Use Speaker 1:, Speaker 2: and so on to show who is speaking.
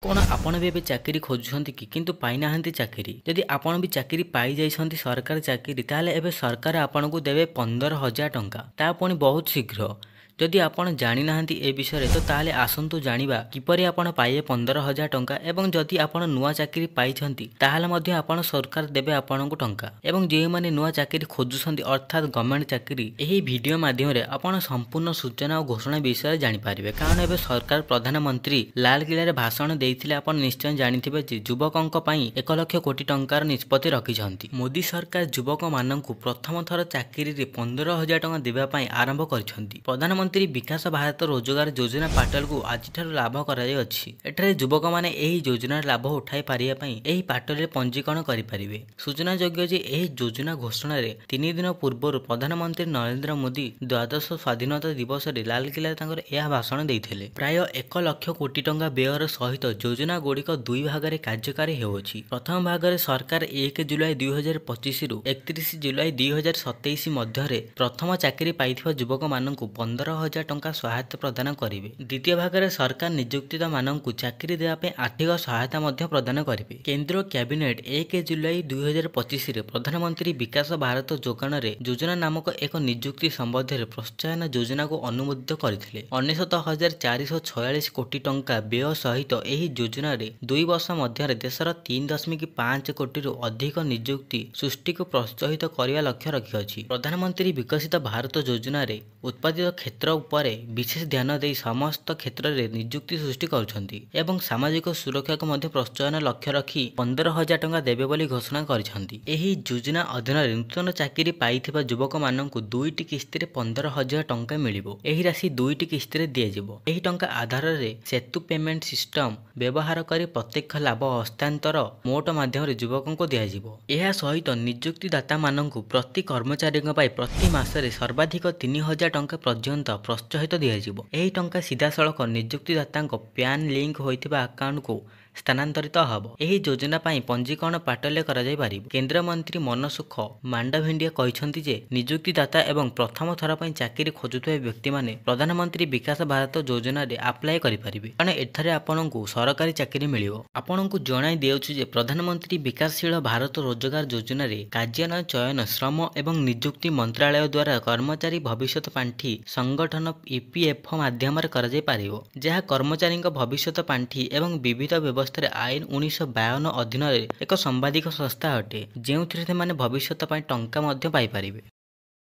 Speaker 1: कौन आपण भी एबे चाकरी खोजुछंती कि किंतु पाई नाहंती चाकरी जदि आपण भी चाकरी पाई जाइछंती सरकारी चाकरी ताले एबे सरकार आपनकु देबे 15,000 टंका ता पुणी बहुत शीघ्र जदि आपण जानि नाहंती ए विषय तो ताले आसंतु जानिबा किपरि आपण पाइए 15,000 टंका एवं जदि आपण नुआ चाकरी पाइछंती ताहाले मध्ये आपण सरकार देबे आपनकु टंका एवं जे माने नुआ चाकरी खोजुछंती अर्थात गवर्नमेंट चाकरी एही वीडियो माध्यम रे आपण संपूर्ण सूचना और घोषणा विषय जानि पारिबे कारण एबे सरकार प्रधानमंत्री लाल किला रे भाषण देइथिले आपण निश्चय जानिथिबे जे युवकंक पई 1 लाख कोटी टंकार निष्पत्ति रखिछंती। मोदी सरकार युवक माननकु प्रथम थर चाकरी रे 15,000 टंका देबा पई आरंभ करिछंती। प्रधानमंत्री विकास भारत रोजगार योजना पोर्टल को आज लाभ कर युवक मैंने योजनार लाभ उठाई पारिया एही पोर्टल रे पंजीकरण करें। सूचना योग्य जे एही योजना घोषणा रे 3 दिन पूर्व प्रधानमंत्री नरेंद्र मोदी द्वादश स्वाधीनता दिवस रे लाल किला यह भाषण देइथिले। प्राय 1 लाख कोटी टंका व्ययर सहित योजना गुड़िक 2 भाग में कार्यकारी होउछि। प्रथम भाग में सरकार 1 जुलाई 2025 रु 31 जुलाई 2027 मध्य प्रथम चाकरी पाइथिबा युवक माननकु 15,000 टंका सहायता प्रदान करेंगे। द्वितीय भाग में सरकार नियुक्तित माननकु चाकरी देवाई आर्थिक सहायता मध्य प्रदान करेंगे। केंद्र कैबिनेट 1 जुलाई 2025 रे प्रधानमंत्री विकास भारत जोगाण रे योजना नामक एक नियुक्ति संबंध में प्रोत्साहन योजना को अनुमोदित करथिले। 69,446 कोटी टंका व्यय सहित एही योजना रे 2 वर्ष मध्य देशर 3.5 कोटी रु अधिक नियुक्ति सृष्टि को प्रोत्साहित करने लक्ष्य रखिअछि। प्रधानमंत्री विकसित भारत योजना रे उत्पादित क्षेत्र उपरे विशेष ध्यान दे समस्त क्षेत्र में नियुक्ति सृष्टि करुछंती एवं सामाजिक सुरक्षा को मध्य प्रोत्साहन लक्ष्य रखी 15,000 टंका देबे बोली घोषणा करिछंती। एही योजना अधीन नूतन चाकरी पाइथिबा युवक माननकु 2टी किस्ती रे 15,000 टंका मिलिबो। एही राशि 2टी किस्ती रे दियाजिबो। एही टंका आधार रे सेतु पेमेंट सिस्टम व्यवहार करी प्रत्यक्ष लाभ हस्तांतर मोट माध्यम रे युवकों को दियाजिबो। एहा सहित नियुक्तिदाता माननकु प्रति कर्मचारी प्रति मासरे सर्वाधिक 3,000 टंका पर्यंत प्रोत्साहित दियाजिबो। एही टंका सीधा सड़क नियुक्तिदाता पैन लिंक होइतिबा अकाउंट को स्थानांतरित हब। एही योजना पाई पंजीकरण पोर्टल करा जाय पारिबो। केंद्र मंत्री मनसुख मांडभिंडिया कहिसंती जे नियुक्तिदाता एवं प्रथम थर पई चाकरी खोजुथुवा व्यक्ति माने प्रधानमंत्री विकास भारत योजना रे अप्लाई करि पारिबे कारण एथरे आपनकु सरकारी चाकरी मिलिबो। आपनकु जणाई देउछु जे प्रधानमंत्री विकासशील भारत रोजगार योजना रे कार्यान्वयन चयन श्रम एवं नियुक्ति मंत्रालय द्वारा कर्मचारी भविष्य पांठी संगठन ईपीएफओ माध्यम करा जाय पारिबो जहा कर्मचारी भविष्य पांठी एवं विविध व्यवस्था आईन 1952 अधीन एक संवादिक संस्था अटे जो भविष्य टंका पाई पारिबे।